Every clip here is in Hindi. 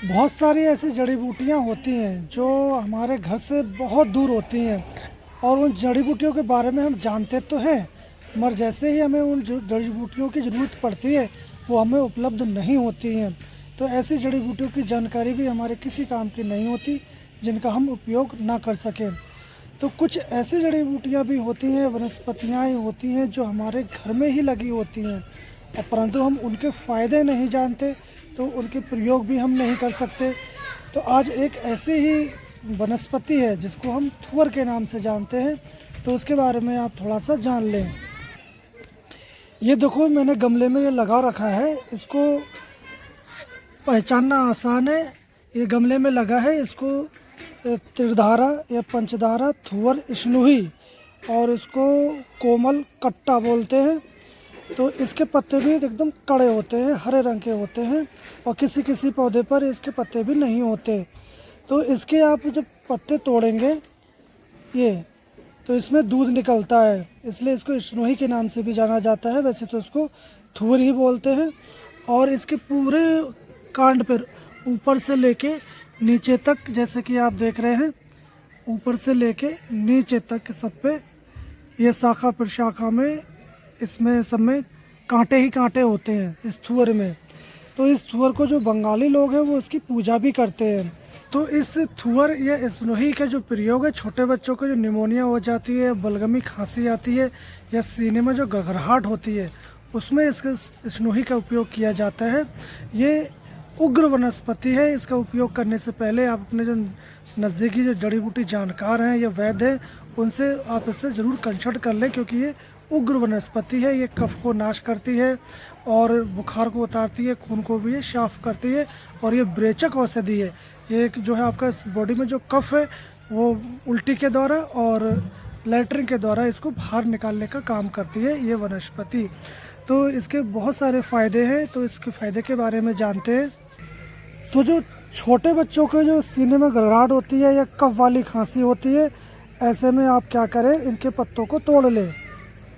बहुत सारी ऐसी जड़ी बूटियाँ होती हैं जो हमारे घर से बहुत दूर होती हैं और उन जड़ी बूटियों के बारे में हम जानते तो हैं, मगर जैसे ही हमें उन जड़ी बूटियों की ज़रूरत पड़ती है वो हमें उपलब्ध नहीं होती हैं। तो ऐसी जड़ी बूटियों की जानकारी भी हमारे किसी काम की नहीं होती जिनका हम उपयोग ना कर सकें। तो कुछ ऐसी जड़ी बूटियाँ भी होती हैं, वनस्पतियाँ होती हैं जो हमारे घर में ही लगी होती हैं और परंतु हम उनके फ़ायदे नहीं जानते, तो उनके प्रयोग भी हम नहीं कर सकते। तो आज एक ऐसी ही वनस्पति है जिसको हम थुअर के नाम से जानते हैं, तो उसके बारे में आप थोड़ा सा जान लें। ये देखो, मैंने गमले में ये लगा रखा है, इसको पहचानना आसान है। ये गमले में लगा है, इसको त्रिधारा या पंचधारा थुअर स्नूही और इसको कोमल कट्टा बोलते हैं। तो इसके पत्ते भी एकदम कड़े होते हैं, हरे रंग के होते हैं और किसी किसी पौधे पर इसके पत्ते भी नहीं होते। तो इसके आप जब पत्ते तोड़ेंगे तो इसमें दूध निकलता है, इसलिए इसको स्नोही के नाम से भी जाना जाता है। वैसे तो इसको थुअर ही बोलते हैं। और इसके पूरे कांड पर ऊपर से लेके नीचे तक, जैसे कि आप देख रहे हैं, ऊपर से लेके नीचे तक सब पे ये शाखा प्रशाखा में इसमें सब में कांटे ही कांटे होते हैं इस थुअर में। तो इस थुअर को जो बंगाली लोग हैं वो इसकी पूजा भी करते हैं। तो इस थुअर या स्नोही का जो प्रयोग है, छोटे बच्चों को जो निमोनिया हो जाती है, बलगमी खांसी आती है या सीने में जो घरघराहट होती है, उसमें इसके स्नोही का उपयोग किया जाता है। ये उग्र वनस्पति है। इसका उपयोग करने से पहले आप अपने जो नज़दीकी जो जड़ी बूटी जानकार हैं या वैद्य हैं उनसे आप इससे ज़रूर कंसल्ट कर लें, क्योंकि ये उग्र वनस्पति है। ये कफ को नाश करती है और बुखार को उतारती है, खून को भी ये साफ करती है और ये ब्रेचक औषधि है। ये एक जो है आपका बॉडी में जो कफ है वो उल्टी के द्वारा और लैट्रिन के द्वारा इसको बाहर निकालने का काम करती है ये वनस्पति। तो इसके बहुत सारे फ़ायदे हैं, तो इसके फ़ायदे के बारे में जानते हैं। तो जो छोटे बच्चों के जो सीने में घबराहट होती है या कफ वाली खांसी होती है, ऐसे में आप क्या करें, इनके पत्तों को तोड़ लें।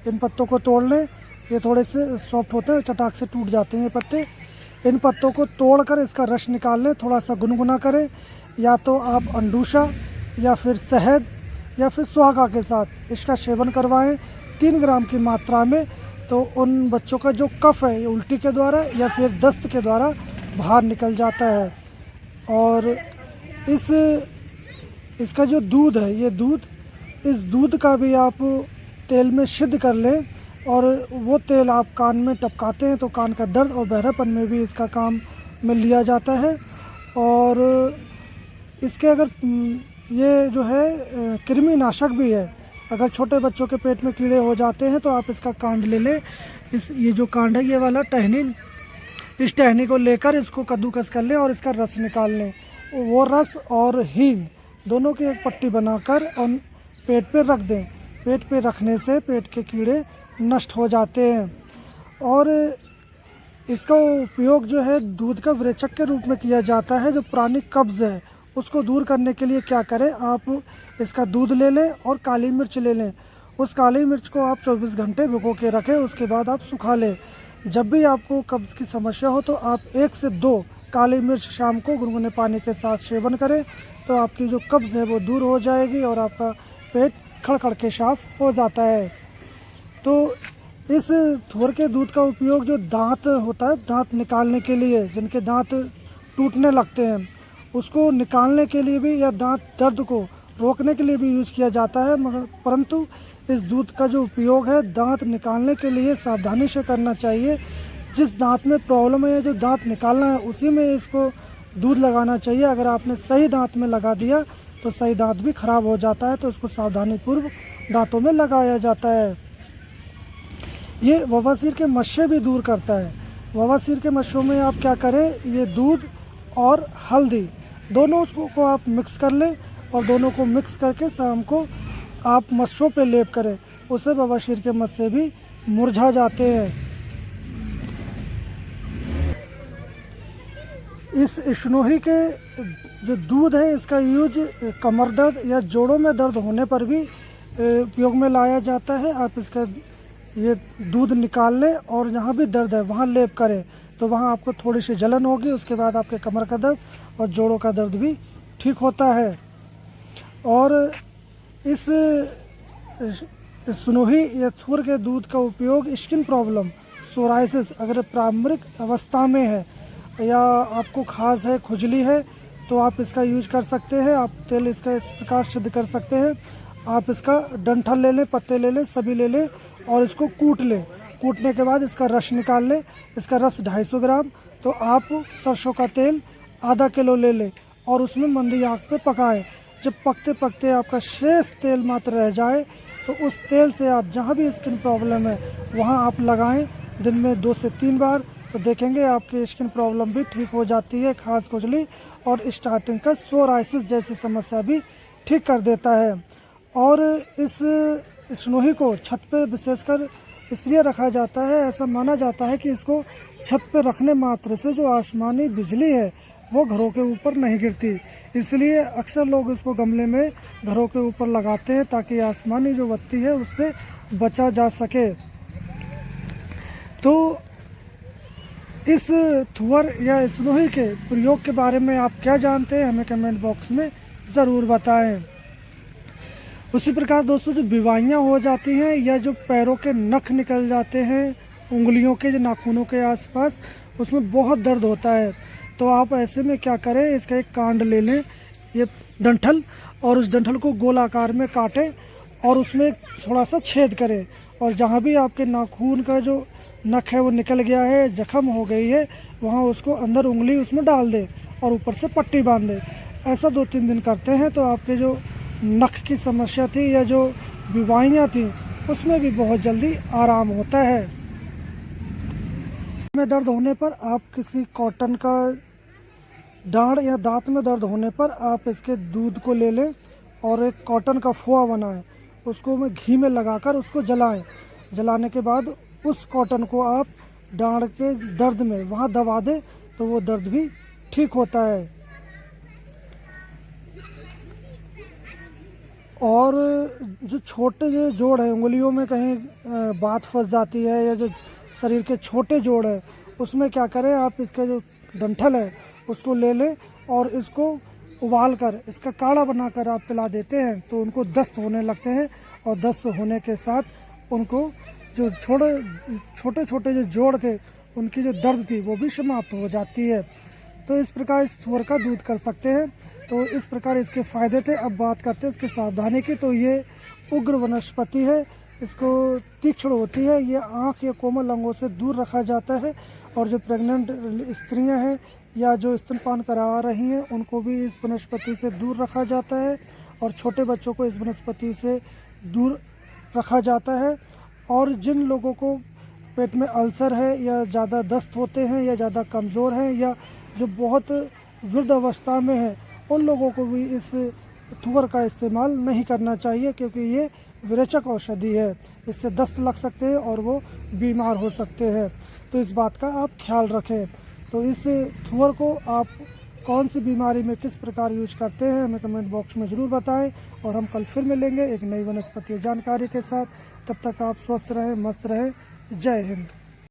इन पत्तों को तोड़ लें, ये थोड़े से सॉफ्ट होते हैं, चटाक से टूट जाते हैं ये पत्ते। इन पत्तों को तोड़कर इसका रस निकाल लें, थोड़ा सा गुनगुना करें, या तो आप अंडूशा या फिर शहद या फिर सुहागा के साथ इसका सेवन करवाएं 3 ग्राम की मात्रा में। तो उन बच्चों का जो कफ है ये उल्टी के द्वारा या फिर दस्त के द्वारा बाहर निकल जाता है। और इसका जो दूध है, ये इस दूध का भी आप तेल में सिद्ध कर लें और वो तेल आप कान में टपकाते हैं तो कान का दर्द और बहरापन में भी इसका काम में लिया जाता है। और इसके अगर ये जो है कृमि नाशक भी है। अगर छोटे बच्चों के पेट में कीड़े हो जाते हैं तो आप इसका कांड ले लें। ये जो कांड है, ये वाला टहनी, इस टहनी को लेकर इसको कद्दूकस कर लें और इसका रस निकाल लें। वो रस और हींग दोनों की एक पट्टी बनाकर और पेट पे रख दें। पेट पे रखने से पेट के कीड़े नष्ट हो जाते हैं। और इसका उपयोग जो है दूध का विरेचक के रूप में किया जाता है। जो पुरानी कब्ज़ है उसको दूर करने के लिए क्या करें, आप इसका दूध ले लें और काली मिर्च ले लें। उस काली मिर्च को आप 24 घंटे भिगो के रखें, उसके बाद आप सुखा लें। जब भी आपको कब्ज़ की समस्या हो तो आप 1 से 2 काली मिर्च शाम को गुनगुने पानी के साथ सेवन करें, तो आपकी जो कब्ज़ है वो दूर हो जाएगी और आपका पेट खड़खड़ के साफ हो जाता है। तो इस थुअर के दूध का उपयोग जो दांत होता है, दांत निकालने के लिए, जिनके दांत टूटने लगते हैं उसको निकालने के लिए भी या दांत दर्द को रोकने के लिए भी यूज़ किया जाता है। मगर परंतु इस दूध का जो उपयोग है दांत निकालने के लिए सावधानी से करना चाहिए। जिस दांत में प्रॉब्लम है, जो दांत निकालना है, उसी में इसको दूध लगाना चाहिए। अगर आपने सही दांत में लगा दिया तो सही दांत भी खराब हो जाता है, तो इसको सावधानीपूर्वक दांतों में लगाया जाता है। ये बवासीर के मस्से भी दूर करता है। बवासीर के मस्सों में आप क्या करें, ये दूध और हल्दी दोनों को आप मिक्स कर लें और दोनों को मिक्स करके शाम को आप मस्सों पे लेप करें, उससे बवासीर के मस्से भी मुरझा जाते हैं। इस स्नोही के जो दूध है इसका यूज कमर दर्द या जोड़ों में दर्द होने पर भी उपयोग में लाया जाता है। आप इसका ये दूध निकाल लें और जहाँ भी दर्द है वहाँ लेप करें, तो वहाँ आपको थोड़ी सी जलन होगी, उसके बाद आपके कमर का दर्द और जोड़ों का दर्द भी ठीक होता है। और इस स्नोही या थूर के दूध का उपयोग स्किन प्रॉब्लम, सोराइसिस अगर प्रारंभिक अवस्था में है या आपको खाज है, खुजली है, तो आप इसका यूज कर सकते हैं। आप तेल इसका इस प्रकार सिद्ध कर सकते हैं। आप इसका डंठल ले लें, पत्ते ले लें, सभी ले लें और इसको कूट लें। कूटने के बाद इसका रस निकाल लें। इसका रस 250 ग्राम। तो आप सरसों का तेल आधा किलो ले लें और उसमें मंदी आंच पे पकाएं। जब पकते पकते आपका शेष तेल मात्र रह जाए तो उस तेल से आप जहाँ भी स्किन प्रॉब्लम है वहाँ आप लगाएं दिन में 2 से 3 बार। तो देखेंगे आपकी स्किन प्रॉब्लम भी ठीक हो जाती है, खास खुजली और स्टार्टिंग का सोराइसिस जैसी समस्या भी ठीक कर देता है। और इस स्नोही को छत पे विशेषकर इसलिए रखा जाता है, ऐसा माना जाता है कि इसको छत पे रखने मात्र से जो आसमानी बिजली है वो घरों के ऊपर नहीं गिरती, इसलिए अक्सर लोग इसको गमले में घरों के ऊपर लगाते हैं ताकि आसमानी जो बत्ती है उससे बचा जा सके। तो इस थुअर या स्नोही के प्रयोग के बारे में आप क्या जानते हैं, हमें कमेंट बॉक्स में ज़रूर बताएं। उसी प्रकार दोस्तों, जो बीमारियाँ हो जाती हैं या जो पैरों के नख निकल जाते हैं, उंगलियों के जो नाखूनों के आसपास, उसमें बहुत दर्द होता है। तो आप ऐसे में क्या करें, इसका एक कांड ले लें, ये डंठल, और उस डंठल को गोल आकार में काटें और उसमें थोड़ा सा छेद करें। और जहाँ भी आपके नाखून का जो नख है वो निकल गया है, जख्म हो गई है, वहाँ उसको अंदर उंगली उसमें डाल दें और ऊपर से पट्टी बांध दें। ऐसा 2-3 दिन करते हैं तो आपके जो नख की समस्या थी या जो बीमारियाँ थी उसमें भी बहुत जल्दी आराम होता है। में दर्द होने पर आप किसी कॉटन का, डांड या दांत में दर्द होने पर आप इसके दूध को ले लें और एक कॉटन का फोआ बनाएं, उसको में घी में लगाकर उसको जलाएं। जलाने के बाद उस कॉटन को आप डांड के दर्द में वहाँ दबा दें तो वो दर्द भी ठीक होता है। और जो छोटे जो जोड़ हैं, उंगलियों में कहीं बात फंस जाती है या जो शरीर के छोटे जोड़ हैं, उसमें क्या करें, आप इसका जो डंठल है उसको ले लें और इसको उबाल कर इसका काढ़ा बनाकर आप पिला देते हैं तो उनको दस्त होने लगते हैं। और दस्त होने के साथ उनको जो छोटे छोटे जो जोड़ थे उनकी जो दर्द थी वो भी समाप्त हो जाती है। तो इस प्रकार इस थुअर का दूध कर सकते हैं। तो इस प्रकार इसके फ़ायदे थे। अब बात करते हैं इसकी सावधानी की। तो ये उग्र वनस्पति है, इसको तीक्ष्ण होती है, ये आँख या कोमल अंगों से दूर रखा जाता है। और जो प्रेग्नेंट स्त्रियां हैं या जो स्तनपान करा रही हैं उनको भी इस वनस्पति से दूर रखा जाता है और छोटे बच्चों को इस वनस्पति से दूर रखा जाता है। और जिन लोगों को पेट में अल्सर है या ज़्यादा दस्त होते हैं या ज़्यादा कमज़ोर हैं या जो बहुत वृद्ध अवस्था में है, उन लोगों को भी इस थुअर का इस्तेमाल नहीं करना चाहिए क्योंकि ये विरेचक औषधि है, इससे दस्त लग सकते हैं और वो बीमार हो सकते हैं। तो इस बात का आप ख्याल रखें। तो इस थुअर को आप कौन सी बीमारी में किस प्रकार यूज करते हैं हमें कमेंट बॉक्स में ज़रूर बताएं। और हम कल फिर मिलेंगे एक नई वनस्पति जानकारी के साथ। तब तक आप स्वस्थ रहें, मस्त रहें। जय हिंद।